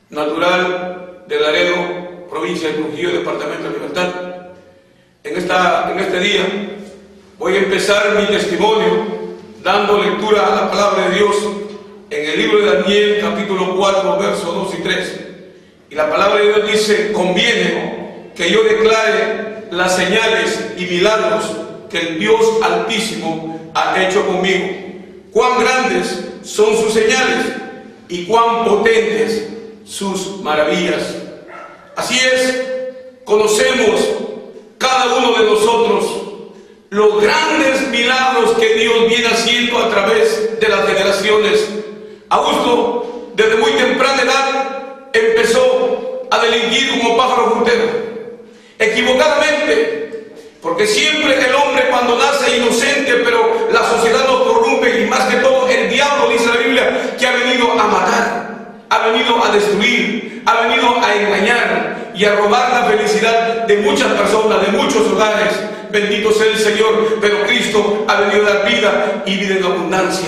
natural de Laredo, provincia de Trujillo, departamento de Libertad. En este día voy a empezar mi testimonio dando lectura a la palabra de Dios en el libro de Daniel, capítulo 4, versos 2 y 3. Y la palabra de Dios dice: conviene que yo declare las señales y milagros que el Dios Altísimo ha hecho conmigo. Cuán grandes son sus señales y cuán potentes sus maravillas. Así es, conocemos cada uno de nosotros los grandes milagros que Dios viene haciendo a través de las generaciones. Augusto, desde muy temprana edad, empezó a delinquir como pájaro frutero, equivocadamente, porque siempre el hombre cuando nace inocente, pero la sociedad nos corrompe, y más que todo el diablo, dice la Biblia, que ha venido a matar, ha venido a destruir, ha venido a engañar y a robar la felicidad de muchas personas, de muchos hogares. Bendito sea el Señor, pero Cristo ha venido a dar vida y vida en abundancia.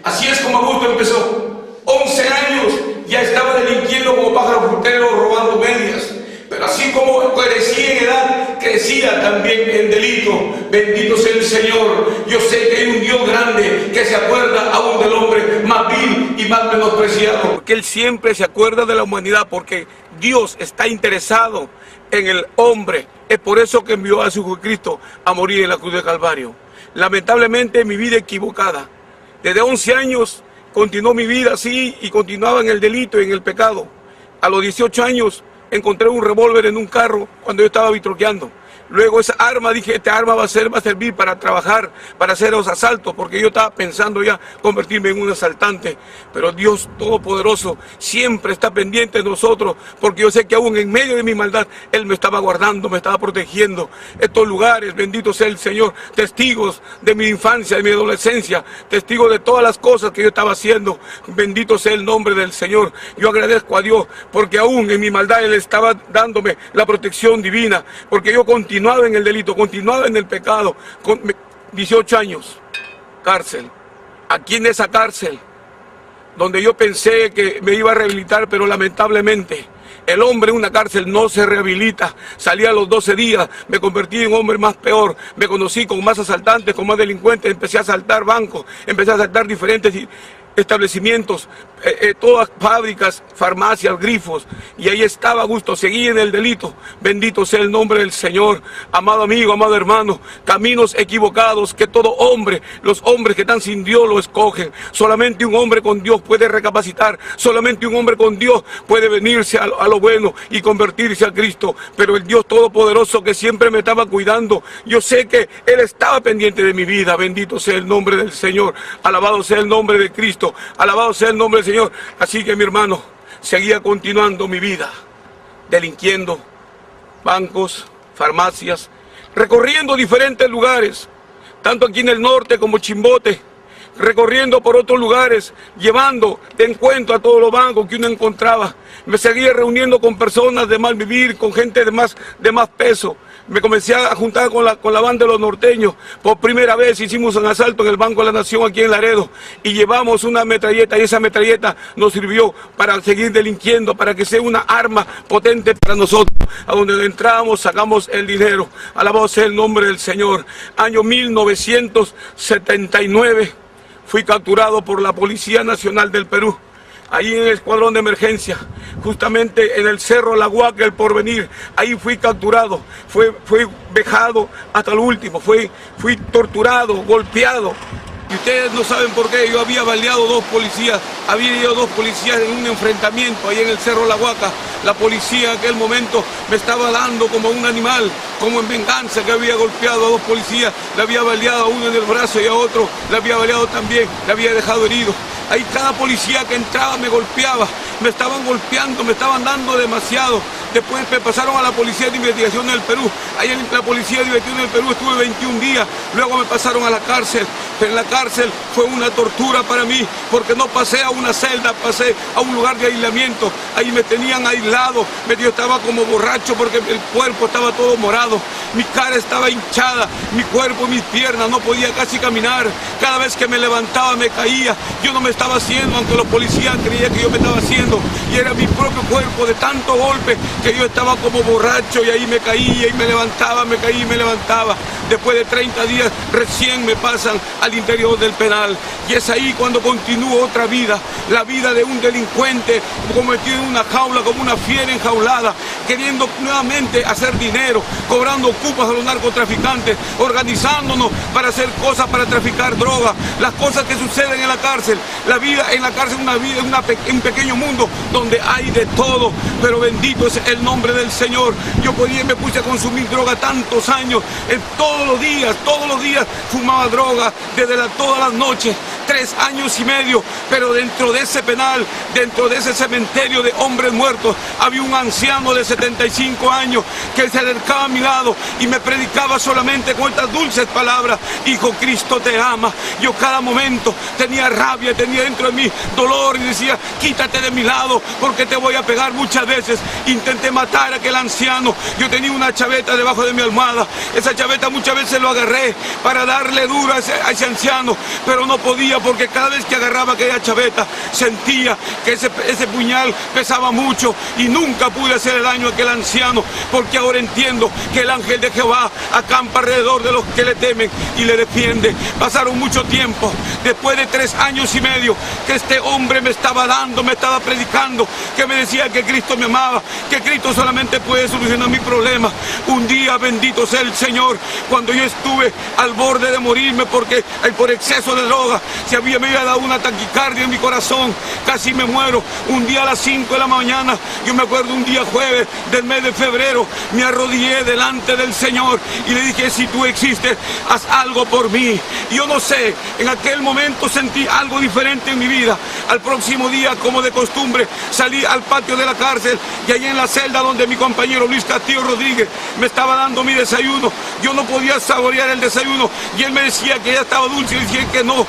Así es como Augusto empezó. 11 años ya estaba delinquiendo como pájaro frutero, robando medias. Pero así como crecía en edad, crecía también en delito. Bendito sea el Señor. Yo sé que hay un Dios grande que se acuerda aún del hombre más vil y más menospreciado. Porque Él siempre se acuerda de la humanidad, porque Dios está interesado en el hombre. Es por eso que envió a su Hijo Cristo a morir en la cruz del Calvario. Lamentablemente mi vida equivocada. Desde 11 años continuó mi vida así y continuaba en el delito y en el pecado. A los 18 años encontré un revólver en un carro cuando yo estaba vitroqueando. Luego esa arma, dije, esta arma va a servir para trabajar, para hacer los asaltos, porque yo estaba pensando ya convertirme en un asaltante. Pero Dios Todopoderoso siempre está pendiente de nosotros, porque yo sé que aún en medio de mi maldad, Él me estaba guardando, me estaba protegiendo. Estos lugares, bendito sea el Señor, testigos de mi infancia, de mi adolescencia, testigos de todas las cosas que yo estaba haciendo. Bendito sea el nombre del Señor. Yo agradezco a Dios, porque aún en mi maldad Él estaba dándome la protección divina, porque yo continuaba en el delito, continuaba en el pecado, con 18 años, cárcel. Aquí en esa cárcel, donde yo pensé que me iba a rehabilitar, pero lamentablemente, el hombre en una cárcel no se rehabilita. Salí a los 12 días, me convertí en hombre más peor, me conocí con más asaltantes, con más delincuentes, empecé a asaltar bancos, empecé a asaltar diferentes establecimientos, todas fábricas, farmacias, grifos, y ahí estaba Augusto, seguí en el delito. Bendito sea el nombre del Señor. Amado amigo, amado hermano, caminos equivocados que todo hombre, los hombres que están sin Dios lo escogen. Solamente un hombre con Dios puede recapacitar, solamente un hombre con Dios puede venirse a lo bueno y convertirse a Cristo. Pero el Dios Todopoderoso que siempre me estaba cuidando, yo sé que Él estaba pendiente de mi vida. Bendito sea el nombre del Señor, alabado sea el nombre de Cristo, alabado sea el nombre del Señor. Así que mi hermano, seguía continuando mi vida, delinquiendo, bancos, farmacias, recorriendo diferentes lugares, tanto aquí en el norte como Chimbote, recorriendo por otros lugares, llevando de encuentro a todos los bancos que uno encontraba. Me seguía reuniendo con personas de mal vivir, con gente de más peso. Me comencé a juntar con la banda de los norteños. Por primera vez hicimos un asalto en el Banco de la Nación aquí en Laredo y llevamos una metralleta, y esa metralleta nos sirvió para seguir delinquiendo, para que sea una arma potente para nosotros. A donde entramos sacamos el dinero. Alabado sea el nombre del Señor. Año 1979 fui capturado por la Policía Nacional del Perú. Ahí en el escuadrón de emergencia, justamente en el Cerro La Huaca, El Porvenir, ahí fui capturado, fui vejado hasta el último, fui torturado, golpeado. Y ustedes no saben por qué. Yo había baleado dos policías en un enfrentamiento ahí en el Cerro La Huaca. La policía en aquel momento me estaba dando como un animal, como en venganza, que había golpeado a dos policías, le había baleado a uno en el brazo y a otro le había baleado también, le había dejado herido. Ahí cada policía que entraba me golpeaba, me estaban golpeando, me estaban dando demasiado. Después me pasaron a la Policía de Investigación del Perú. Ahí en la Policía de Investigación del Perú estuve 21 días, luego me pasaron a la cárcel. Pero en la cárcel fue una tortura para mí, porque no pasé a una celda, pasé a un lugar de aislamiento. Ahí me tenían aislado, yo estaba como borracho porque el cuerpo estaba todo morado, mi cara estaba hinchada, mi cuerpo, mis piernas, no podía casi caminar. Cada vez que me levantaba me caía. Yo no me estaba haciendo, aunque los policías creían que yo me estaba haciendo, y era mi propio cuerpo de tanto golpe que yo estaba como borracho, y ahí me caía y me levantaba, me caía y me levantaba. Después de 30 días recién me pasan al interior del penal, y es ahí cuando continúo otra vida, la vida de un delincuente como metido en una jaula, como una fiera enjaulada, queriendo nuevamente hacer dinero, cobrando cupas a los narcotraficantes, organizándonos para hacer cosas, para traficar droga, las cosas que suceden en la cárcel. La vida en la cárcel es un pequeño mundo donde hay de todo, pero bendito es el nombre del Señor. Yo me puse a consumir droga tantos años, todos los días fumaba droga, todas las noches, 3 años y medio, pero dentro de ese penal, dentro de ese cementerio de hombres muertos, había un anciano de 75 años que se acercaba a mi lado y me predicaba solamente con estas dulces palabras: hijo, Cristo te ama. Yo cada momento tenía rabia, tenía dentro de mí dolor y decía: quítate de mi lado porque te voy a pegar. Muchas veces intenté matar a aquel anciano. Yo tenía una chaveta debajo de mi almohada, esa chaveta muchas veces lo agarré para darle duro a ese anciano, pero no podía, porque cada vez que agarraba aquella chaveta sentía que ese puñal pesaba mucho y nunca pude hacerle daño a aquel anciano, porque ahora entiendo que el ángel de Jehová acampa alrededor de los que le temen y le defiende. Pasaron mucho tiempo, después de 3 años y medio que este hombre me estaba predicando, que me decía que Cristo me amaba, que Cristo solamente puede solucionar mi problema. Un día, bendito sea el Señor, cuando yo estuve al borde de morirme porque por exceso de droga, me había dado una taquicardia en mi corazón, casi me muero. Un día a las 5 de la mañana, yo me acuerdo, un día jueves del mes de febrero, me arrodillé delante del Señor y le dije: si tú existes, haz algo por mí. Yo no sé, en aquel momento sentí algo diferente en mi vida. Al próximo día, como de costumbre, salí al patio de la cárcel y allí en la celda donde mi compañero Luis Castillo Rodríguez me estaba dando mi desayuno, yo no podía saborear el desayuno y él me decía que ya estaba dulce y decía que no,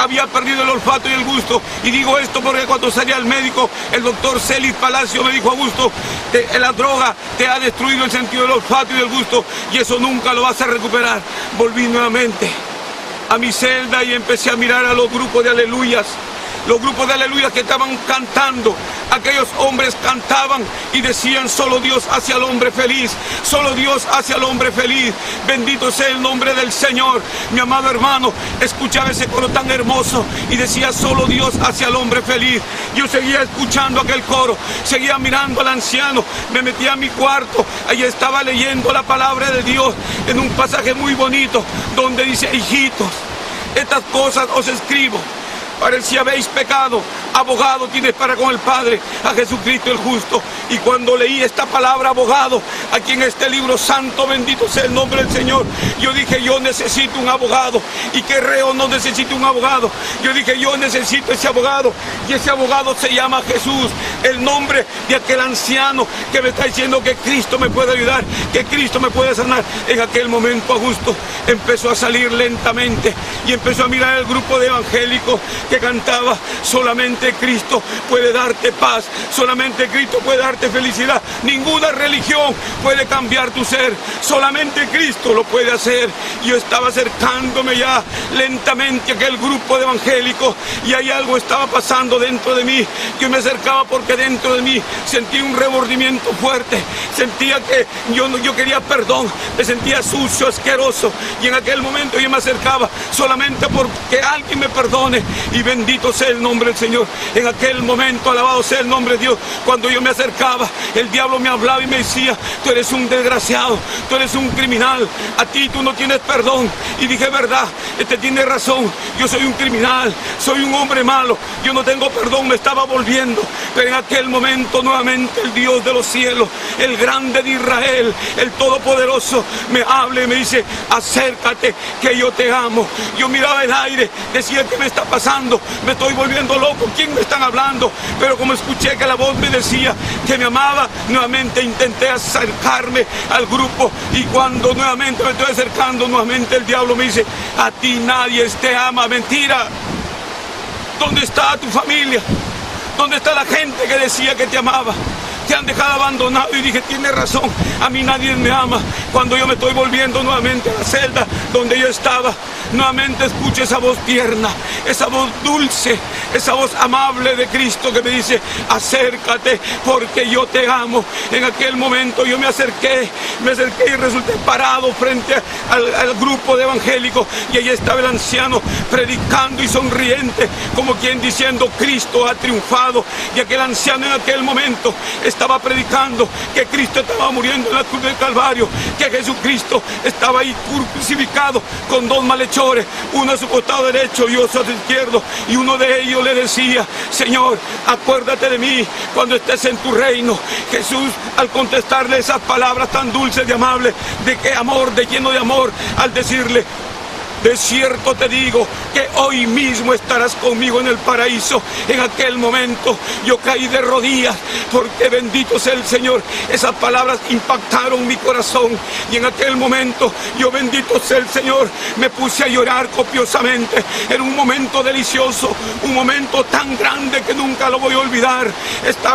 había perdido el olfato y el gusto. Y digo esto porque cuando salí al médico, el doctor Celis Palacio me dijo: Augusto, la droga te ha destruido el sentido del olfato y del gusto y eso nunca lo vas a recuperar. Volví nuevamente a mi celda y empecé a mirar a los grupos de aleluyas. Los grupos de aleluya que estaban cantando, aquellos hombres cantaban y decían: solo Dios hace al hombre feliz, solo Dios hace al hombre feliz. Bendito sea el nombre del Señor. Mi amado hermano escuchaba ese coro tan hermoso y decía: solo Dios hace al hombre feliz. Yo seguía escuchando aquel coro, seguía mirando al anciano, me metía a mi cuarto, ahí estaba leyendo la palabra de Dios en un pasaje muy bonito donde dice: hijitos, estas cosas os escribo para si habéis pecado, abogado tienes para con el Padre, a Jesucristo el justo. Y cuando leí esta palabra abogado aquí en este libro santo, bendito sea el nombre del Señor, yo dije: yo necesito un abogado. ¿Y qué reo no necesita un abogado? Yo dije: yo necesito ese abogado, y ese abogado se llama Jesús, el nombre de aquel anciano que me está diciendo que Cristo me puede ayudar, que Cristo me puede sanar. En aquel momento Augusto empezó a salir lentamente y empezó a mirar el grupo de evangélicos que cantaba: solamente Cristo puede darte paz, solamente Cristo puede darte felicidad, ninguna religión puede cambiar tu ser, solamente Cristo lo puede hacer. Yo estaba acercándome ya lentamente a aquel grupo de evangélicos y ahí algo estaba pasando dentro de mí. Yo me acercaba porque dentro de mí sentía un remordimiento fuerte, sentía que yo quería perdón, me sentía sucio, asqueroso, y en aquel momento yo me acercaba solamente porque alguien me perdone. Y bendito sea el nombre del Señor. En aquel momento, alabado sea el nombre de Dios, cuando yo me acercaba, el diablo me hablaba y me decía: tú eres un desgraciado, tú eres un criminal, a ti tú no tienes perdón. Y dije: verdad, este tiene razón, yo soy un criminal, soy un hombre malo, yo no tengo perdón, me estaba volviendo. Pero en aquel momento nuevamente el Dios de los cielos, el grande de Israel, el todopoderoso, me habla y me dice: acércate que yo te amo. Yo miraba el aire, decía: ¿qué me está pasando? hablando? Me estoy volviendo loco. ¿Quién me están hablando? Pero como escuché que la voz me decía que me amaba, nuevamente intenté acercarme al grupo, y cuando nuevamente me estoy acercando, nuevamente el diablo me dice: a ti nadie te ama. Mentira. ¿Dónde está tu familia? ¿Dónde está la gente que decía que te amaba? Te han dejado abandonado. Y dije: tiene razón, a mí nadie me ama. Cuando yo me estoy volviendo nuevamente a la celda donde yo estaba, nuevamente escucho esa voz tierna, esa voz dulce, esa voz amable de Cristo que me dice: acércate porque yo te amo. En aquel momento yo me acerqué y resulté parado frente al grupo de evangélicos, y allí estaba el anciano predicando y sonriente, como quien diciendo: Cristo ha triunfado. Y aquel anciano en aquel momento estaba predicando que Cristo estaba muriendo en la cruz del Calvario, que Jesucristo estaba ahí crucificado con dos malhechores, uno a su costado derecho y otro a su izquierdo, y uno de ellos le decía: Señor, acuérdate de mí cuando estés en tu reino. Jesús, al contestarle esas palabras tan dulces y amables, de lleno de amor, al decirle: de cierto te digo que hoy mismo estarás conmigo en el paraíso. En aquel momento yo caí de rodillas, porque bendito sea el Señor, esas palabras impactaron mi corazón, y en aquel momento yo, bendito sea el Señor, me puse a llorar copiosamente. Era un momento delicioso, un momento tan grande que nunca lo voy a olvidar.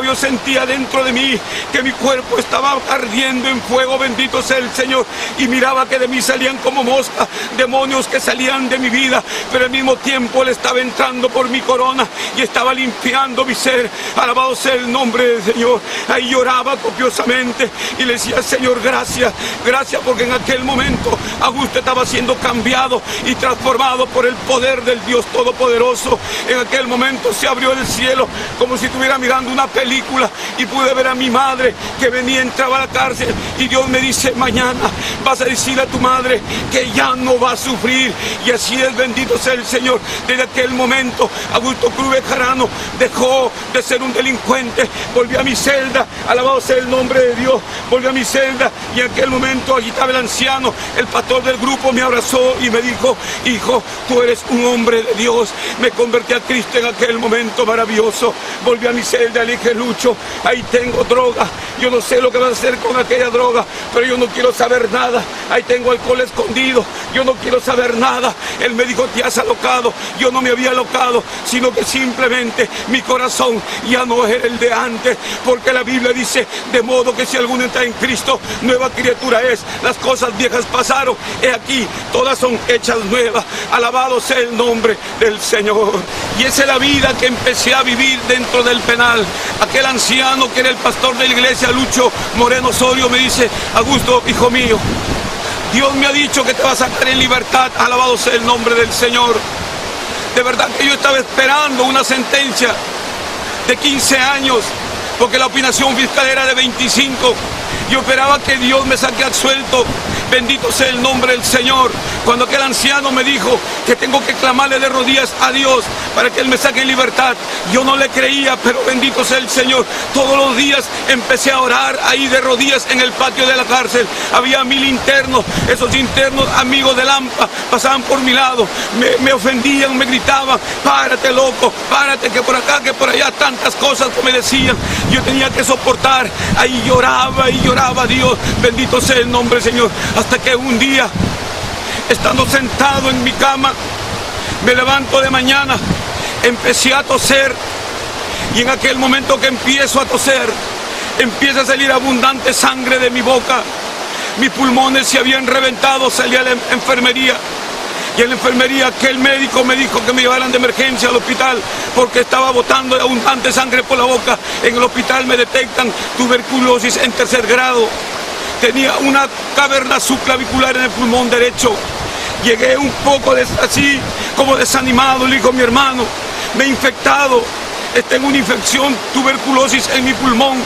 Yo sentía dentro de mí que mi cuerpo estaba ardiendo en fuego, bendito sea el Señor, y miraba que de mí salían como moscas demonios que salían de mi vida, pero al mismo tiempo Él estaba entrando por mi corona y estaba limpiando mi ser. Alabado sea el nombre del Señor. Ahí lloraba copiosamente y le decía: Señor, gracias, gracias, porque en aquel momento Augusto estaba siendo cambiado y transformado por el poder del Dios Todopoderoso. En aquel momento se abrió el cielo como si estuviera mirando una película, y pude ver a mi madre que venía, entraba a la cárcel, y Dios me dice: mañana vas a decir a tu madre que ya no va a sufrir. Y así es, bendito sea el Señor. Desde aquel momento Augusto Cruz Bejarano dejó de ser un delincuente, volvió a mi celda, alabado sea el nombre de Dios, volvió a mi celda, y en aquel momento allí estaba el anciano, el pastor del grupo, me abrazó y me dijo: hijo, tú eres un hombre de Dios. Me convertí a Cristo en aquel momento maravilloso. Volví a mi celda, le dije: Lucho, ahí tengo droga, yo no sé lo que vas a hacer con aquella droga, pero yo no quiero saber nada. Ahí tengo alcohol escondido, yo no quiero saber nada. Él me dijo: te has alocado. Yo no me había alocado, sino que simplemente mi corazón ya no era el de antes, porque la Biblia dice: de modo que si alguno está en Cristo, nueva criatura es. Las cosas viejas pasaron, he aquí, todas son hechas nuevas. Alabado sea el nombre del Señor. Y esa es la vida que empecé a vivir dentro del penal. Aquel anciano que era el pastor de la iglesia, Lucho Moreno Osorio, me dice: Augusto, hijo mío, Dios me ha dicho que te va a sacar en libertad. Alabado sea el nombre del Señor. De verdad que yo estaba esperando una sentencia de 15 años, porque la opinación fiscal era de 25. Yo esperaba que Dios me saque absuelto. Bendito sea el nombre del Señor. Cuando aquel anciano me dijo que tengo que clamarle de rodillas a Dios para que Él me saque en libertad, yo no le creía, pero bendito sea el Señor. Todos los días empecé a orar ahí de rodillas en el patio de la cárcel. Había 1000 internos. Esos internos, amigos de Lampa, pasaban por mi lado, me ofendían, me gritaban: párate, loco, párate, que por acá, que por allá, tantas cosas que me decían. Yo tenía que soportar. Ahí lloraba y lloraba a Dios. Bendito sea el nombre del Señor. Hasta que un día, estando sentado en mi cama, me levanto de mañana, empecé a toser, y en aquel momento que empiezo a toser, empieza a salir abundante sangre de mi boca. Mis pulmones se habían reventado. Salí a la enfermería, y en la enfermería aquel médico me dijo que me llevaran de emergencia al hospital porque estaba botando abundante sangre por la boca. En el hospital me detectan tuberculosis en 3er grado. Tenía una caverna subclavicular en el pulmón derecho. Llegué un poco así como desanimado. Le digo: mi hermano, me he infectado. tengo una infección, tuberculosis en mi pulmón.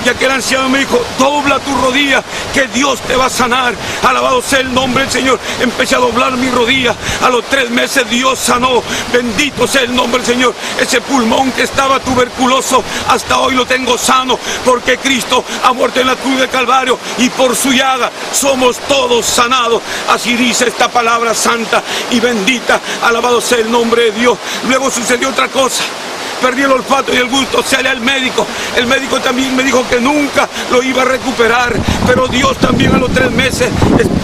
Y aquel anciano me dijo, dobla tu rodilla, que Dios te va a sanar. Alabado sea el nombre del Señor. Empecé a doblar mi rodilla. A los 3 meses Dios sanó. Bendito sea el nombre del Señor. Ese pulmón que estaba tuberculoso, hasta hoy lo tengo sano, porque Cristo ha muerto en la cruz del Calvario y por su llaga somos todos sanados. Así dice esta palabra santa y bendita. Alabado sea el nombre de Dios. Luego sucedió otra cosa. Perdí el olfato y el gusto, sale al médico. El médico también me dijo que nunca lo iba a recuperar, pero Dios también a los 3 meses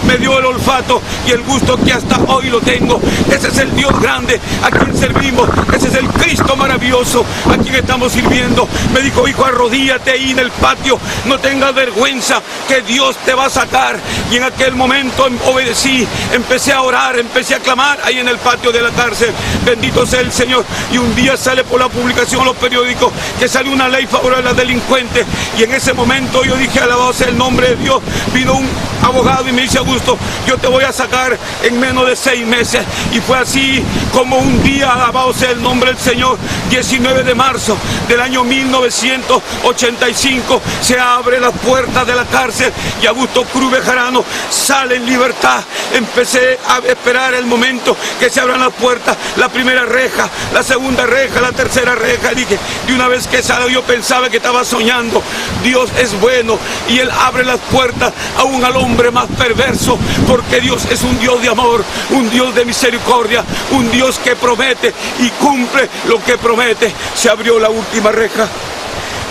me dio el olfato y el gusto que hasta hoy lo tengo. Ese es el Dios grande a quien servimos. Ese es el Cristo maravilloso a quien estamos sirviendo. Me dijo, hijo, arrodíllate ahí en el patio, no tengas vergüenza, que Dios te va a sacar. Y en aquel momento obedecí, empecé a orar, empecé a clamar ahí en el patio de la cárcel. Bendito sea el Señor. Y un día sale por la publicación en los periódicos que sale una ley favorable a los delincuentes, y en ese momento yo dije, alabado sea el nombre de Dios. Vino un abogado y me dice, Augusto, yo te voy a sacar en menos de 6 meses. Y fue así como un día, alabado sea el nombre del Señor, 19 de marzo del año 1985, se abre la puerta de la cárcel y Augusto Cruz Bejarano sale en libertad. Empecé a esperar el momento que se abran las puertas, la primera reja, la segunda reja, la tercera reja. Dije, de una vez que salgo, yo pensaba que estaba soñando. Dios es bueno y Él abre las puertas aún al hombre más perverso, porque Dios es un Dios de amor, un Dios de misericordia, un Dios que promete y cumple lo que promete. Se abrió la última reja.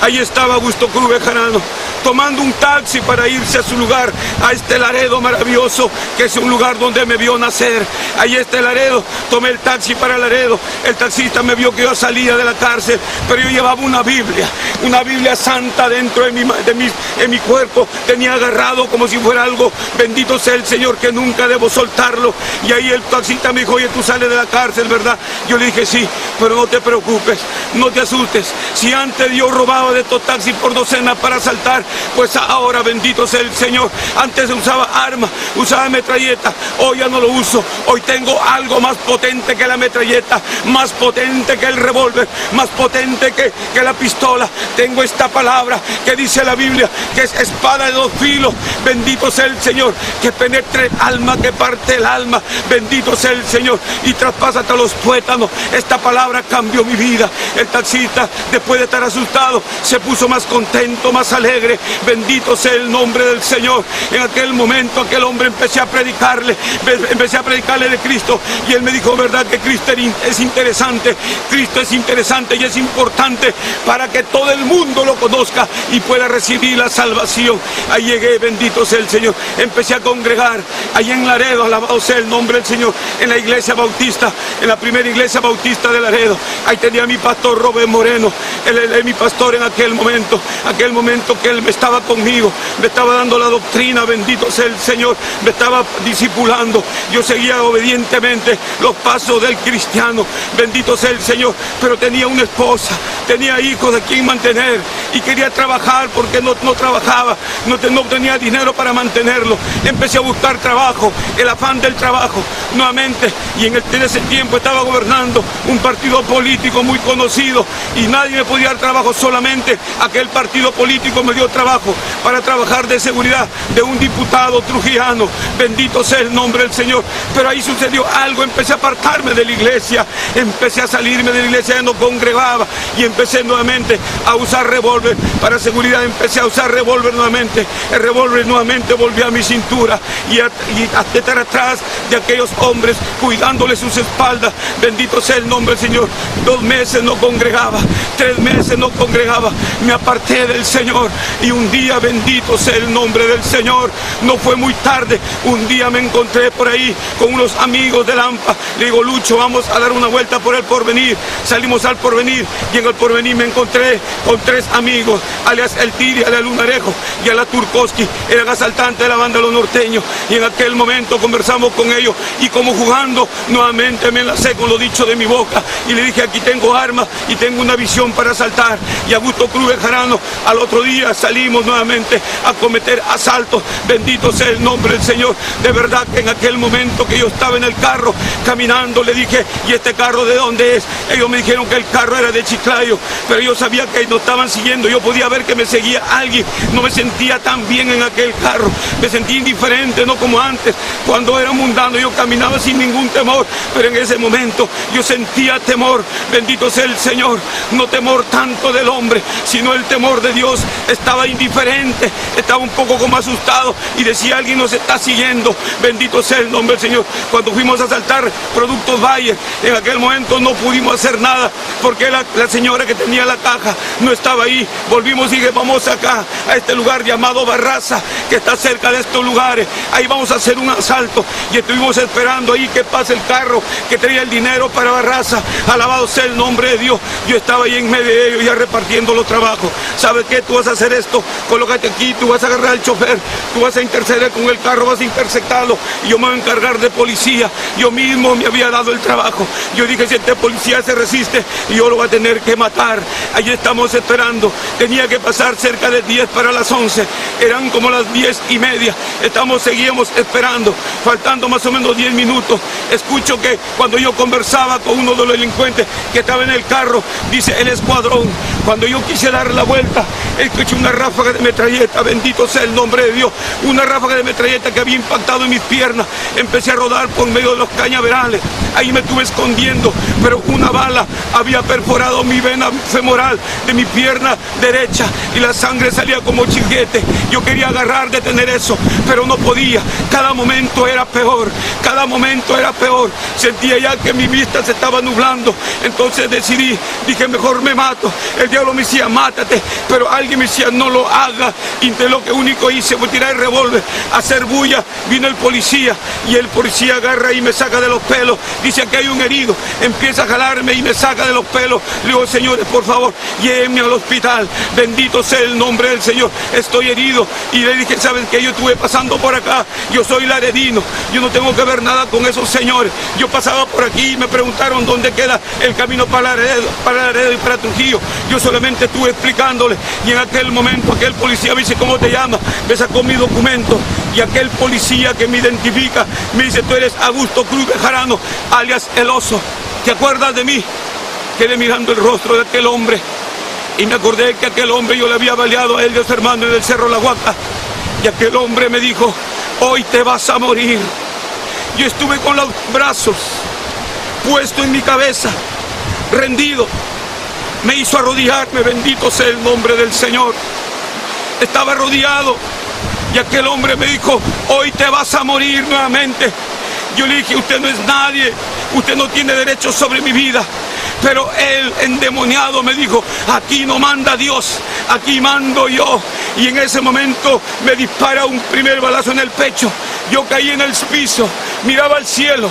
Ahí estaba Augusto Cruz Bejarano, tomando un taxi para irse a su lugar, a este Laredo maravilloso, que es un lugar donde me vio nacer. Ahí está Laredo, tomé el taxi para Laredo. El taxista me vio que yo salía de la cárcel, pero yo llevaba una Biblia santa dentro de mi cuerpo. Tenía agarrado como si fuera algo, bendito sea el Señor, que nunca debo soltarlo. Y ahí el taxista me dijo, oye, tú sales de la cárcel, ¿verdad? Yo le dije, sí, pero no te preocupes, no te asustes. Si antes yo robaba de estos taxis por docenas para asaltar, pues ahora, bendito sea el Señor, antes usaba armas, usaba metralleta, hoy ya no lo uso. Hoy tengo algo más potente que la metralleta, más potente que el revólver, más potente que la pistola. Tengo esta palabra que dice la Biblia, que es espada de 2 filos, bendito sea el Señor, que penetre el alma, que parte el alma, bendito sea el Señor, y traspasa hasta los tuétanos. Esta palabra cambió mi vida. El taxista, después de estar asustado, se puso más contento, más alegre. Bendito sea el nombre del Señor. En aquel momento, aquel hombre, empecé a predicarle de Cristo, y él me dijo, verdad que Cristo es interesante, Cristo es interesante y es importante para que todo el mundo lo conozca y pueda recibir la salvación. Ahí llegué, bendito sea el Señor. Empecé a congregar ahí en Laredo, alabado sea el nombre del Señor, en la iglesia bautista, en la primera iglesia bautista de Laredo. Ahí tenía a mi pastor Robert Moreno, él es mi pastor en aquel momento que él estaba conmigo, me estaba dando la doctrina, bendito sea el Señor, me estaba discipulando. Yo seguía obedientemente los pasos del cristiano, bendito sea el Señor, pero tenía una esposa, tenía hijos de quien mantener y quería trabajar porque no trabajaba, no tenía dinero para mantenerlo. Empecé a buscar trabajo, el afán del trabajo nuevamente, y en ese tiempo estaba gobernando un partido político muy conocido y nadie me podía dar trabajo, solamente aquel partido político me dio trabajo para trabajar de seguridad de un diputado trujillano, bendito sea el nombre del Señor. Pero ahí sucedió algo, empecé a apartarme de la iglesia, empecé a salirme de la iglesia, ya no congregaba y empecé nuevamente a usar revólver para seguridad. Empecé a usar revólver nuevamente, el revólver nuevamente volvió a mi cintura y a estar atrás de aquellos hombres cuidándole sus espaldas, bendito sea el nombre del Señor. 2 meses no congregaba, 3 meses no congregaba, me aparté del Señor, y un día, bendito sea el nombre del Señor, no fue muy tarde, un día me encontré por ahí con unos amigos de Lampa. Le digo, Lucho, vamos a dar una vuelta por el Porvenir. Salimos al Porvenir y en el Porvenir me encontré con 3 amigos, alias El Tiri, alias Lunarejo y alias Turkowski, eran asaltantes de la banda de los norteños, y en aquel momento conversamos con ellos y como jugando nuevamente me enlacé con lo dicho de mi boca y le dije, aquí tengo armas y tengo una visión para asaltar. Y Augusto Cruz Bejarano, al otro día salí salimos nuevamente a cometer asaltos. Bendito sea el nombre del Señor. De verdad que en aquel momento que yo estaba en el carro caminando, le dije, ¿y este carro de dónde es? Ellos me dijeron que el carro era de Chiclayo, pero yo sabía que nos estaban siguiendo. Yo podía ver que me seguía alguien. No me sentía tan bien en aquel carro, me sentí indiferente, no como antes, cuando era mundano. Yo caminaba sin ningún temor, pero en ese momento yo sentía temor. Bendito sea el Señor. No temor tanto del hombre, sino el temor de Dios. Estaba indiferente, estaba un poco como asustado y decía, alguien nos está siguiendo. Bendito sea el nombre del Señor. Cuando fuimos a asaltar Productos Bayer, en aquel momento no pudimos hacer nada porque la señora que tenía la caja no estaba ahí. Volvimos y dije, vamos acá a este lugar llamado Barraza, que está cerca de estos lugares. Ahí vamos a hacer un asalto. Y estuvimos esperando ahí que pase el carro que traía el dinero para Barraza. Alabado sea el nombre de Dios. Yo estaba ahí en medio de ellos ya repartiendo los trabajos. ¿Sabes qué? Tú vas a hacer esto, colócate aquí, tú vas a agarrar al chofer, tú vas a interceder con el carro, vas a interceptarlo y yo me voy a encargar de policía. Yo mismo me había dado el trabajo. Yo dije, si este policía se resiste, yo lo voy a tener que matar. Allí estamos esperando. Tenía que pasar cerca de 10 para las 11. Eran como las 10:30. Seguíamos esperando, faltando más o menos 10 minutos. Escucho que cuando yo conversaba con uno de los delincuentes que estaba en el carro, dice, el escuadrón. Cuando yo quise dar la vuelta, escuché una ráfaga de metralleta. Bendito sea el nombre de Dios. Una ráfaga de metralleta que había impactado en mis piernas. Empecé a rodar por medio de los cañaverales. Ahí me estuve escondiendo, pero una bala había perforado mi vena femoral de mi pierna derecha y la sangre salía como chiguete. Yo quería agarrar, detener eso, pero no podía. Cada momento era peor, cada momento era peor. Sentía ya que mi vista se estaba nublando. Entonces decidí, dije, mejor me mato. El diablo me decía, mátate, pero alguien me decía, no lo haga. Y de lo que único hice fue tirar el revólver, hacer bulla. Vino el policía y el policía agarra y me saca de los pelos. Dice que hay un herido, empieza a jalarme y me saca de los pelos. Le digo, señores, por favor, llévenme al hospital. Bendito sea el nombre del Señor. Estoy herido. Y le dije, ¿saben qué? Yo estuve pasando por acá. Yo soy laredino. Yo no tengo que ver nada con esos señores. Yo pasaba por aquí y me preguntaron dónde queda el camino para Laredo y para Trujillo. Yo solamente estuve explicándole. Y en aquel momento aquel policía me dice, ¿cómo te llamas? Me sacó mi documento. Y aquel policía que me identifica me dice, tú eres Augusto Cruz Bejarano, alias El Oso. ¿Te acuerdas de mí? Quedé mirando el rostro de aquel hombre y me acordé que aquel hombre yo le había baleado a él y a su hermano en el Cerro La Huaca. Y aquel hombre me dijo, hoy te vas a morir. Yo estuve con los brazos puestos en mi cabeza, rendido. Me hizo arrodillarme, bendito sea el nombre del Señor. Estaba arrodillado y aquel hombre me dijo, hoy te vas a morir nuevamente. Yo le dije, usted no es nadie, usted no tiene derecho sobre mi vida. Pero él, endemoniado, me dijo, aquí no manda Dios, aquí mando yo. Y en ese momento me dispara un primer balazo en el pecho. Yo caí en el piso, miraba al cielo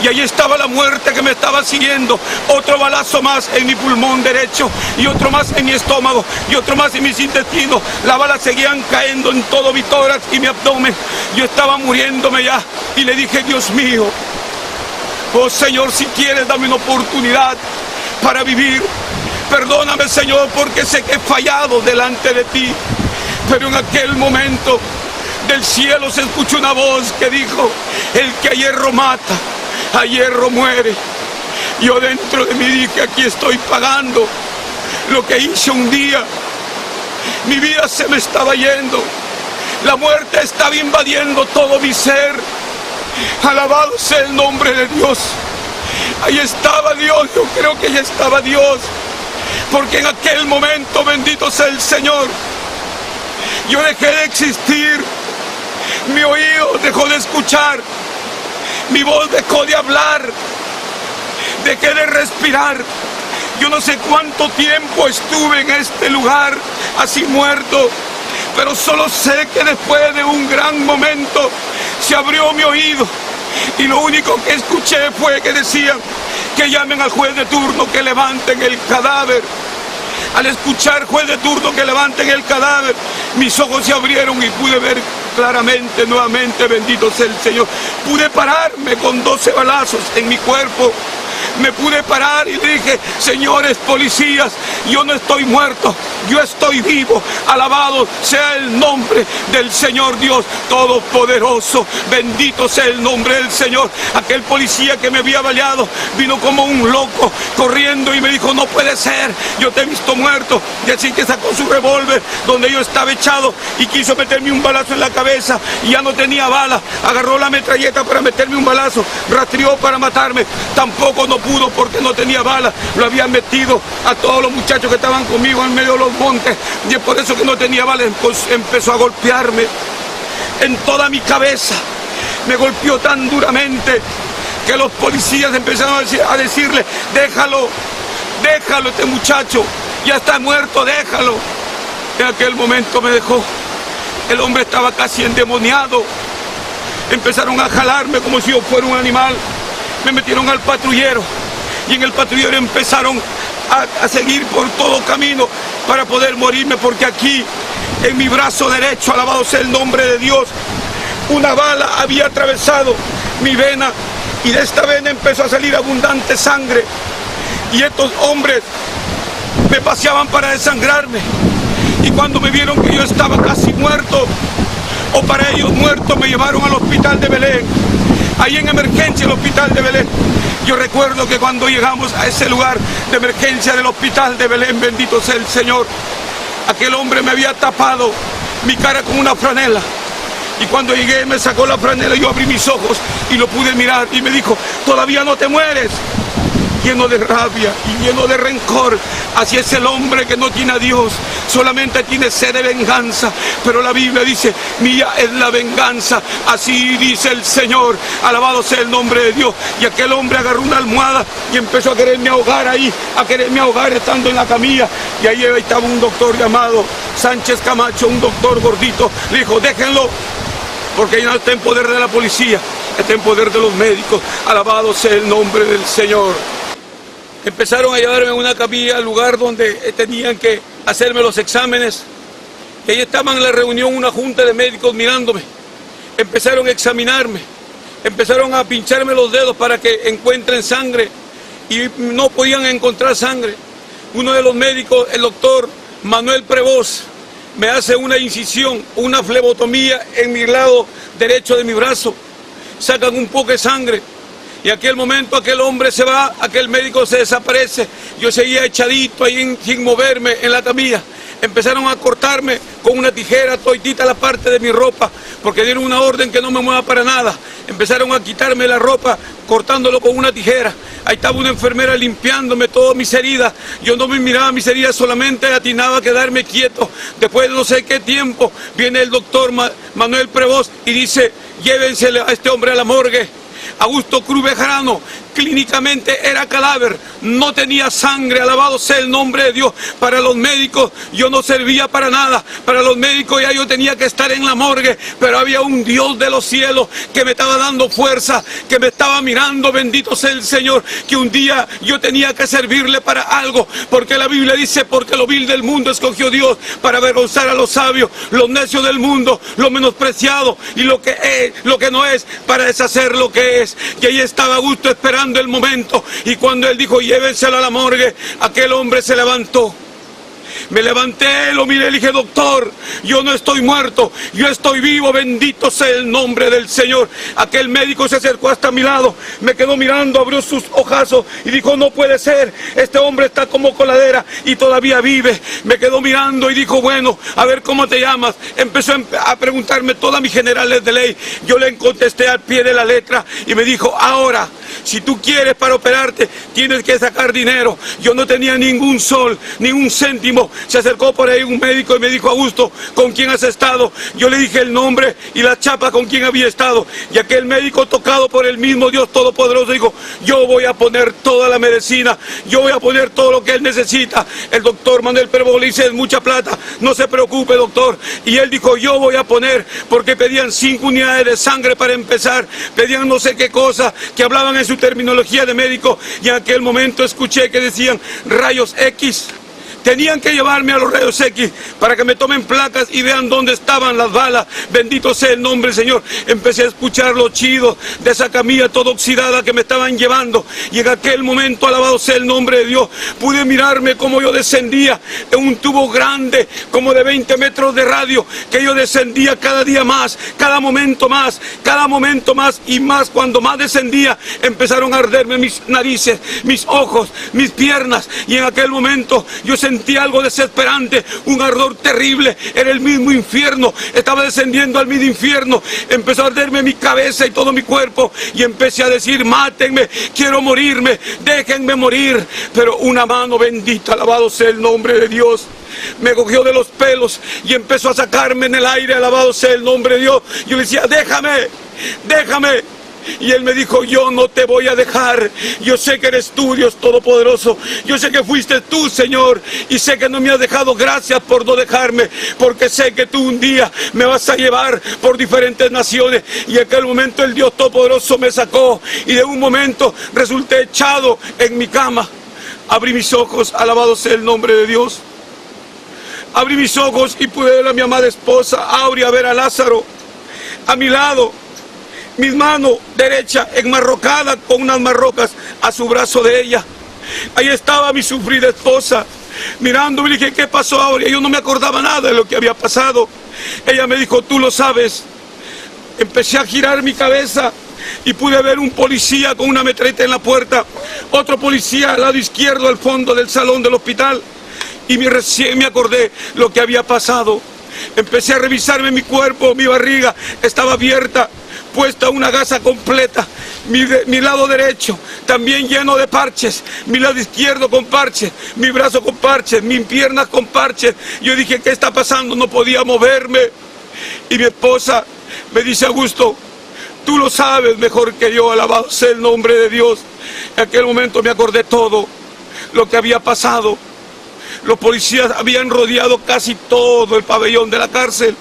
y allí estaba la muerte que me estaba siguiendo. Otro balazo más en mi pulmón derecho y otro más en mi estómago y otro más en mis intestinos. Las balas seguían cayendo en todo mi tórax y mi abdomen. Yo estaba muriéndome ya y le dije, Dios mío, oh Señor, si quieres dame una oportunidad para vivir. Perdóname, Señor, porque sé que he fallado delante de ti. Pero en aquel momento del cielo se escuchó una voz que dijo, el que a hierro mata, a hierro muere. Yo dentro de mí dije, aquí estoy pagando lo que hice un día. Mi vida se me estaba yendo. La muerte estaba invadiendo todo mi ser. Alabado sea el nombre de Dios. Ahí estaba Dios, yo creo que ahí estaba Dios. Porque en aquel momento, bendito sea el Señor, yo dejé de existir. Mi oído dejó de escuchar. Mi voz dejó de hablar. Dejé de respirar. Yo no sé cuánto tiempo estuve en este lugar, así muerto. Pero solo sé que después de un gran momento se abrió mi oído. Y lo único que escuché fue que decían que llamen al juez de turno, que levanten el cadáver. Al escuchar juez de turno que levanten el cadáver, mis ojos se abrieron y pude ver claramente nuevamente, bendito sea el Señor. Pude pararme con 12 balazos en mi cuerpo. me pude parar y dije: señores policías, yo no estoy muerto, yo estoy vivo. Alabado sea el nombre del Señor Dios Todopoderoso. Bendito sea el nombre del Señor. Aquel policía que me había baleado vino como un loco corriendo y me dijo: no puede ser, yo te he visto muerto. Y así que sacó su revólver donde yo estaba echado y quiso meterme un balazo en la cabeza y ya no tenía bala. Agarró la metralleta para meterme un balazo, rastreó para matarme, tampoco no pudo porque no tenía bala. Lo habían metido a todos los muchachos que estaban conmigo en medio de los montes y es por eso que no tenía bala. Empezó a golpearme en toda mi cabeza, me golpeó tan duramente que los policías empezaron a decirle: déjalo, déjalo, este muchacho ya está muerto, déjalo. En aquel momento me dejó. El hombre estaba casi endemoniado. Empezaron a jalarme como si yo fuera un animal. Me metieron al patrullero y en el patrullero empezaron a seguir por todo camino para poder morirme, porque aquí en mi brazo derecho, alabado sea el nombre de Dios, una bala había atravesado mi vena y de esta vena empezó a salir abundante sangre y estos hombres me paseaban para desangrarme. Y cuando me vieron que yo estaba casi muerto, o para ellos muerto, me llevaron al hospital de Belén. Ahí en emergencia, el hospital de Belén. Yo recuerdo que cuando llegamos a ese lugar de emergencia del hospital de Belén, bendito sea el Señor, aquel hombre me había tapado mi cara con una franela. Y cuando llegué me sacó la franela, yo abrí mis ojos y lo pude mirar y me dijo: todavía no te mueres. Lleno de rabia y lleno de rencor. Así es el hombre que no tiene a Dios, solamente tiene sed de venganza. Pero la Biblia dice: mía es la venganza, así dice el Señor. Alabado sea el nombre de Dios. Y aquel hombre agarró una almohada y empezó a quererme ahogar ahí, a quererme ahogar estando en la camilla. Y ahí estaba un doctor llamado Sánchez Camacho, un doctor gordito. Le dijo: déjenlo, porque ya no está en poder de la policía, está en poder de los médicos. Alabado sea el nombre del Señor. Empezaron a llevarme en una camilla al lugar donde tenían que hacerme los exámenes. Y ahí estaban en la reunión una junta de médicos mirándome. Empezaron a examinarme, empezaron a pincharme los dedos para que encuentren sangre y no podían encontrar sangre. Uno de los médicos, el doctor Manuel Prevost, me hace una incisión, una flebotomía en mi lado derecho de mi brazo. Sacan un poco de sangre. Y en aquel momento aquel hombre se va, aquel médico se desaparece. Yo seguía echadito ahí sin moverme en la camilla. Empezaron a cortarme con una tijera toditita la parte de mi ropa, porque dieron una orden que no me mueva para nada. Empezaron a quitarme la ropa cortándolo con una tijera. Ahí estaba una enfermera limpiándome todas mis heridas. Yo no me miraba mis heridas, solamente atinaba a quedarme quieto. Después de no sé qué tiempo viene el doctor Manuel Prevost y dice: llévensele a este hombre a la morgue. Augusto Cruz Bejarano clínicamente era cadáver, no tenía sangre. Alabado sea el nombre de Dios. Para los médicos yo no servía para nada, para los médicos ya yo tenía que estar en la morgue, pero había un Dios de los cielos que me estaba dando fuerza, que me estaba mirando, bendito sea el Señor, que un día yo tenía que servirle para algo, porque la Biblia dice: porque lo vil del mundo escogió Dios para avergonzar a los sabios, los necios del mundo, lo menospreciado y lo que es, lo que no es, para deshacer lo que es. Y ahí estaba Augusto esperando el momento, y cuando él dijo: llévenselo a la morgue, aquel hombre se levantó. Me levanté, lo miré y le dije: doctor, yo no estoy muerto, yo estoy vivo, bendito sea el nombre del Señor. Aquel médico se acercó hasta mi lado, me quedó mirando, abrió sus ojazos y dijo: no puede ser, este hombre está como coladera y todavía vive. Me quedó mirando y dijo: bueno, a ver, ¿cómo te llamas? Empezó a preguntarme todas mis generales de ley. Yo le contesté al pie de la letra y me dijo: ahora, si tú quieres para operarte, tienes que sacar dinero. Yo no tenía ningún sol, ni un céntimo. Se acercó por ahí un médico y me dijo: Augusto, ¿con quién has estado? Yo le dije el nombre y la chapa con quién había estado. Y aquel médico, tocado por el mismo Dios Todopoderoso, dijo: yo voy a poner toda la medicina, yo voy a poner todo lo que él necesita. El doctor Manuel Prevost le dice: es mucha plata, no se preocupe, doctor. Y él dijo: yo voy a poner, porque pedían 5 unidades de sangre para empezar, pedían no sé qué cosa, que hablaban en su terminología de médico. Y en aquel momento escuché que decían rayos X, Tenían que llevarme a los rayos X para que me tomen placas y vean dónde estaban las balas. Bendito sea el nombre del Señor. Empecé a escuchar los chidos de esa camilla toda oxidada que me estaban llevando. Y en aquel momento, alabado sea el nombre de Dios, pude mirarme como yo descendía en un tubo grande, como de 20 metros de radio, que yo descendía cada día más, cada momento más y más. Cuando más descendía, empezaron a arderme mis narices, mis ojos, mis piernas, y en aquel momento yo sentí algo desesperante, un ardor terrible. Era el mismo infierno, estaba descendiendo al mismo infierno. Empezó a arderme mi cabeza y todo mi cuerpo, y empecé a decir: mátenme, quiero morirme, déjenme morir. Pero una mano bendita, alabado sea el nombre de Dios, me cogió de los pelos y empezó a sacarme en el aire, alabado sea el nombre de Dios. Yo le decía: déjame, déjame. Y él me dijo: yo no te voy a dejar. Yo sé que eres tú, Dios Todopoderoso. Yo sé que fuiste tú, Señor, y sé que no me has dejado. Gracias por no dejarme, porque sé que tú un día me vas a llevar por diferentes naciones. Y en aquel momento el Dios Todopoderoso me sacó, y de un momento resulté echado en mi cama. Abrí mis ojos, alabado sea el nombre de Dios. Abrí mis ojos y pude ver a mi amada esposa Aurea, ver a Lázaro a mi lado, mis manos derecha enmarrocada con unas marrocas a su brazo de ella. Ahí estaba mi sufrida esposa mirándome. Le dije: ¿qué pasó, Aurea? Yo no me acordaba nada de lo que había pasado. Ella me dijo: tú lo sabes. Empecé a girar mi cabeza y pude ver un policía con una metralleta en la puerta, otro policía al lado izquierdo, al fondo del salón del hospital, y recién me acordé lo que había pasado. Empecé a revisarme mi cuerpo, mi barriga estaba abierta, puesta una gasa completa, mi lado derecho también lleno de parches, mi lado izquierdo con parches, mi brazo con parches, mis piernas con parches. Yo dije: ¿qué está pasando? No podía moverme. Y mi esposa me dice: Augusto, tú lo sabes mejor que yo, alabado sea el nombre de Dios. En aquel momento me acordé todo lo que había pasado. Los policías habían rodeado casi todo el pabellón de la cárcel.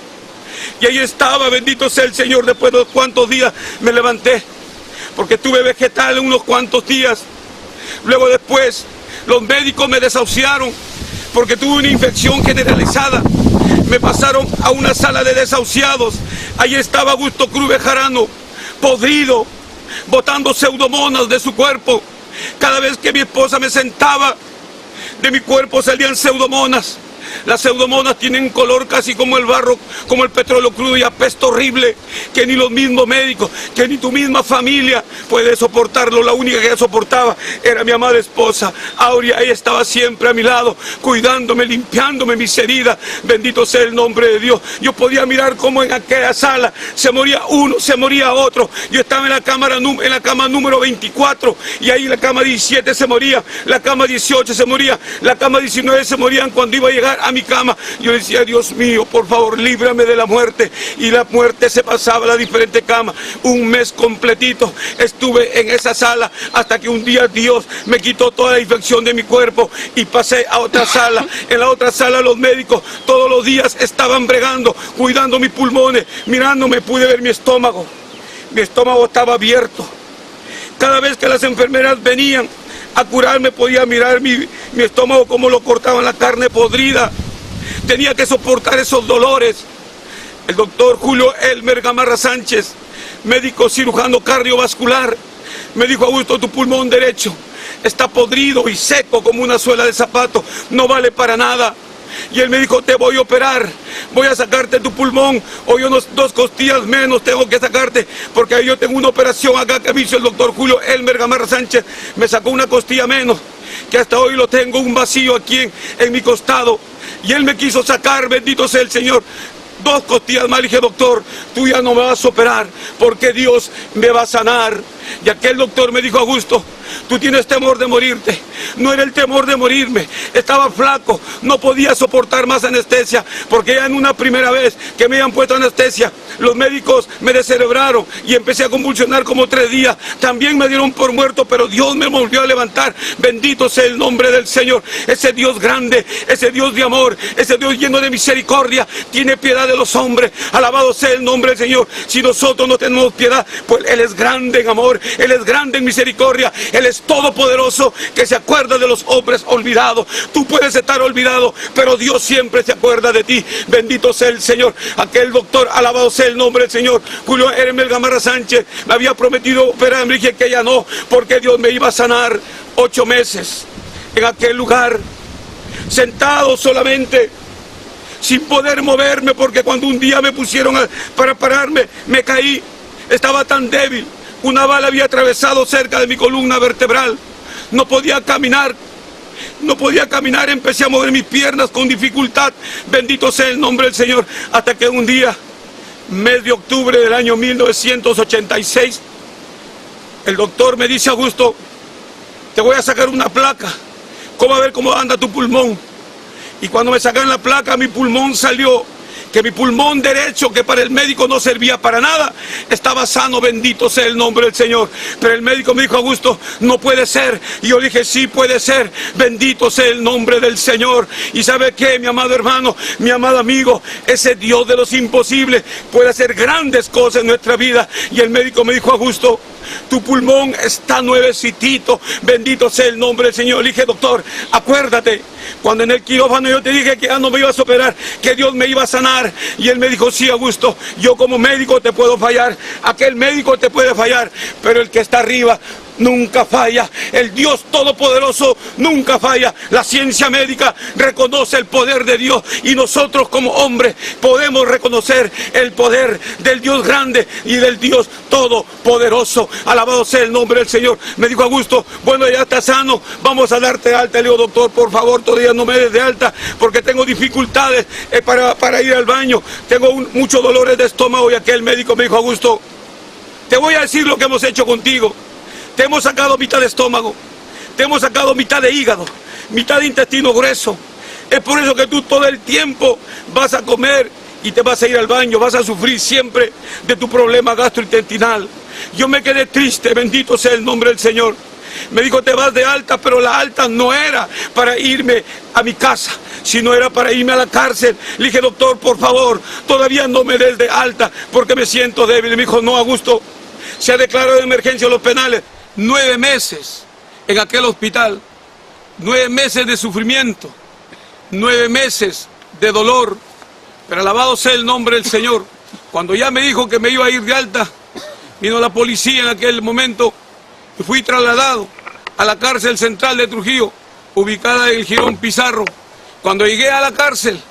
Y ahí estaba, bendito sea el Señor. Después de unos cuantos días me levanté, porque tuve vegetal unos cuantos días. Luego después los médicos me desahuciaron porque tuve una infección generalizada. Me pasaron a una sala de desahuciados. Ahí estaba Augusto Cruz Bejarano, podrido, botando pseudomonas de su cuerpo. Cada vez que mi esposa me sentaba, de mi cuerpo salían pseudomonas. Las pseudomonas tienen color casi como el barro, como el petróleo crudo, y apesta horrible, que ni los mismos médicos, que ni tu misma familia puede soportarlo. La única que soportaba era mi amada esposa Aurea. Ella estaba siempre a mi lado, cuidándome, limpiándome mis heridas. Bendito sea el nombre de Dios. Yo podía mirar cómo en aquella sala se moría uno, se moría otro. Yo estaba en la cama número 24, y ahí la cama 17 se moría, la cama 18 se moría, la cama 19 se morían cuando iba a llegar a mi cama. Yo decía: Dios mío, por favor, líbrame de la muerte. Y la muerte se pasaba a la diferente cama. Un mes completito estuve en esa sala, hasta que un día Dios me quitó toda la infección de mi cuerpo y pasé a otra sala. En la otra sala los médicos todos los días estaban bregando, cuidando mis pulmones, mirándome. Pude ver mi estómago. Mi estómago estaba abierto. Cada vez que las enfermeras venían a curarme, podía mirar mi estómago como lo cortaban, la carne podrida. Tenía que soportar esos dolores. El doctor Julio Elmer Gamarra Sánchez, médico cirujano cardiovascular, me dijo: Augusto, tu pulmón derecho está podrido y seco como una suela de zapato, no vale para nada. Y él me dijo: te voy a operar, voy a sacarte tu pulmón, hoy unos 2 costillas menos tengo que sacarte, porque ahí yo tengo una operación acá que me hizo el doctor Julio Elmer Gamarra Sánchez. Me sacó una costilla menos, que hasta hoy lo tengo, un vacío aquí en mi costado. Y él me quiso sacar, bendito sea el Señor, 2 costillas más. Le dije: doctor, tú ya no me vas a operar, porque Dios me va a sanar. Y aquel doctor me dijo: Augusto, tú tienes temor de morirte. No era el temor de morirme, estaba flaco, no podía soportar más anestesia, porque ya en una primera vez que me habían puesto anestesia, los médicos me descerebraron y empecé a convulsionar como 3 días. También me dieron por muerto, pero Dios me volvió a levantar. Bendito sea el nombre del Señor. Ese Dios grande, ese Dios de amor, ese Dios lleno de misericordia, tiene piedad de los hombres. Alabado sea el nombre del Señor. Si nosotros no tenemos piedad, pues Él es grande en amor, Él es grande en misericordia, Él es todopoderoso, que se acuerda de los hombres olvidados. Tú puedes estar olvidado, pero Dios siempre se acuerda de ti. Bendito sea el Señor. Aquel doctor, alabado sea el nombre del Señor, Julio Hermel Gamarra Sánchez, me había prometido operar, me dije que ya no, porque Dios me iba a sanar. 8 meses en aquel lugar, sentado solamente, sin poder moverme, porque cuando un día me pusieron para pararme, me caí. Estaba tan débil, una bala había atravesado cerca de mi columna vertebral. No podía caminar, empecé a mover mis piernas con dificultad. Bendito sea el nombre del Señor. Hasta que un día, mes de octubre del año 1986, el doctor me dice: Augusto, te voy a sacar una placa, a ver cómo anda tu pulmón. Y cuando me sacaron la placa, mi pulmón salió, que mi pulmón derecho, que para el médico no servía para nada, estaba sano. Bendito sea el nombre del Señor. Pero el médico me dijo: Augusto, no puede ser. Y yo dije: sí puede ser. Bendito sea el nombre del Señor. Y ¿sabe qué, mi amado hermano, mi amado amigo? Ese Dios de los imposibles puede hacer grandes cosas en nuestra vida. Y el médico me dijo: Augusto, tu pulmón está nuevecitito. Bendito sea el nombre del Señor. Le dije: doctor, acuérdate, cuando en el quirófano yo te dije que ya no me ibas a operar, que Dios me iba a sanar. Y él me dijo: sí, Augusto, yo como médico te puedo fallar, aquel médico te puede fallar, pero el que está arriba nunca falla. El Dios todopoderoso nunca falla. La ciencia médica reconoce el poder de Dios, y nosotros como hombres podemos reconocer el poder del Dios grande y del Dios todopoderoso. Alabado sea el nombre del Señor. Me dijo: Augusto, bueno, ya está sano, vamos a darte alta. Le digo: doctor, por favor, todavía no me des de alta, porque tengo dificultades para ir al baño, tengo muchos dolores de estómago. Y aquel médico me dijo: Augusto, te voy a decir lo que hemos hecho contigo. Te hemos sacado mitad de estómago, te hemos sacado mitad de hígado, mitad de intestino grueso. Es por eso que tú todo el tiempo vas a comer y te vas a ir al baño, vas a sufrir siempre de tu problema gastrointestinal. Yo me quedé triste, bendito sea el nombre del Señor. Me dijo: te vas de alta, pero la alta no era para irme a mi casa, sino era para irme a la cárcel. Le dije: doctor, por favor, todavía no me des de alta, porque me siento débil. Y me dijo: no, Augusto, se ha declarado de emergencia los penales. 9 meses en aquel hospital, 9 meses de sufrimiento, 9 meses de dolor, pero alabado sea el nombre del Señor. Cuando ya me dijo que me iba a ir de alta, vino la policía en aquel momento y fui trasladado a la cárcel central de Trujillo, ubicada en el Jirón Pizarro. Cuando llegué a la cárcel,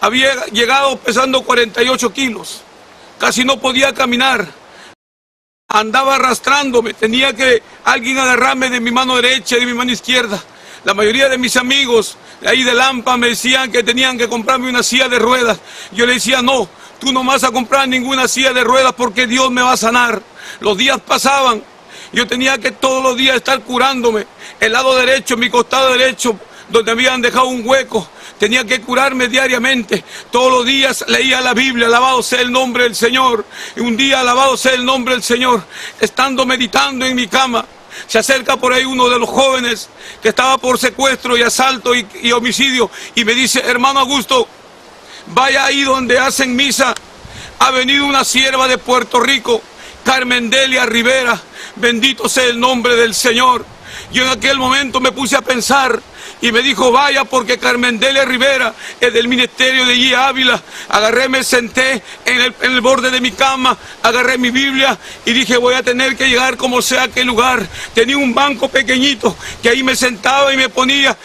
había llegado pesando 48 kilos, casi no podía caminar. Andaba arrastrándome, tenía que alguien agarrarme de mi mano derecha y de mi mano izquierda. La mayoría de mis amigos de ahí de Lampa me decían que tenían que comprarme una silla de ruedas. Yo le decía: no, tú no vas a comprar ninguna silla de ruedas, porque Dios me va a sanar. Los días pasaban, yo tenía que todos los días estar curándome. El lado derecho, mi costado derecho, donde me habían dejado un hueco, tenía que curarme diariamente. Todos los días leía la Biblia, alabado sea el nombre del Señor. Y un día, alabado sea el nombre del Señor, estando meditando en mi cama, se acerca por ahí uno de los jóvenes que estaba por secuestro y asalto y homicidio, y me dice: hermano Augusto, vaya ahí donde hacen misa. Ha venido una sierva de Puerto Rico, Carmen Delia Rivera. Bendito sea el nombre del Señor. Yo en aquel momento me puse a pensar y me dijo: vaya, porque Carmen Delia Rivera es del ministerio de Guía Ávila. Agarré, me senté en el borde de mi cama, agarré mi Biblia y dije: voy a tener que llegar como sea a aquel lugar. Tenía un banco pequeñito que ahí me sentaba y me ponía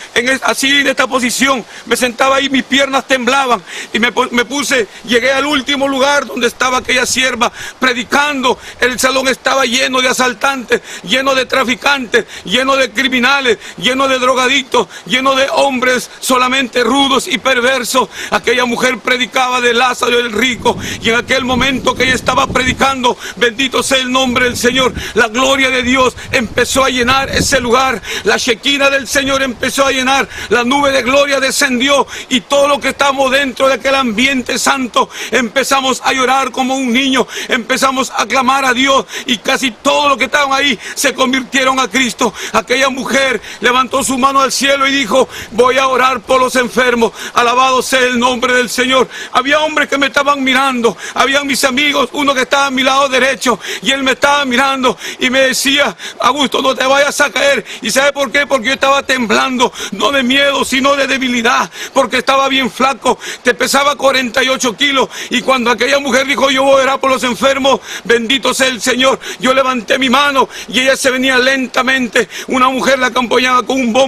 así en esta posición. Me sentaba ahí, mis piernas temblaban y me puse, llegué al último lugar donde estaba aquella sierva predicando. El salón estaba lleno de asaltantes, lleno de traficantes, lleno de criminales, lleno de drogadictos, lleno de hombres solamente rudos y perversos. Aquella mujer predicaba de Lázaro el rico, y en aquel momento que ella estaba predicando, bendito sea el nombre del Señor, la gloria de Dios empezó a llenar ese lugar. La Shekinah del Señor empezó a llenar, la nube de gloria descendió, y todo lo que estábamos dentro de aquel ambiente santo empezamos a llorar como un niño, empezamos a clamar a Dios, y casi todos los que estaban ahí se convirtieron a Cristo. Aquella mujer levantó su mano al cielo y dijo, voy a orar por los enfermos. Alabado sea el nombre del Señor. Había hombres que me estaban mirando, habían mis amigos, uno que estaba a mi lado derecho, y él me estaba mirando y me decía, Augusto, no te vayas a caer. ¿Y sabe por qué? Porque yo estaba temblando, no de miedo, sino de debilidad, porque estaba bien flaco, te pesaba 48 kilos, y cuando aquella mujer dijo, yo voy a orar por los enfermos, bendito sea el Señor, yo levanté mi mano, y ella se venía lentamente, una mujer la acompañaba con un bombo.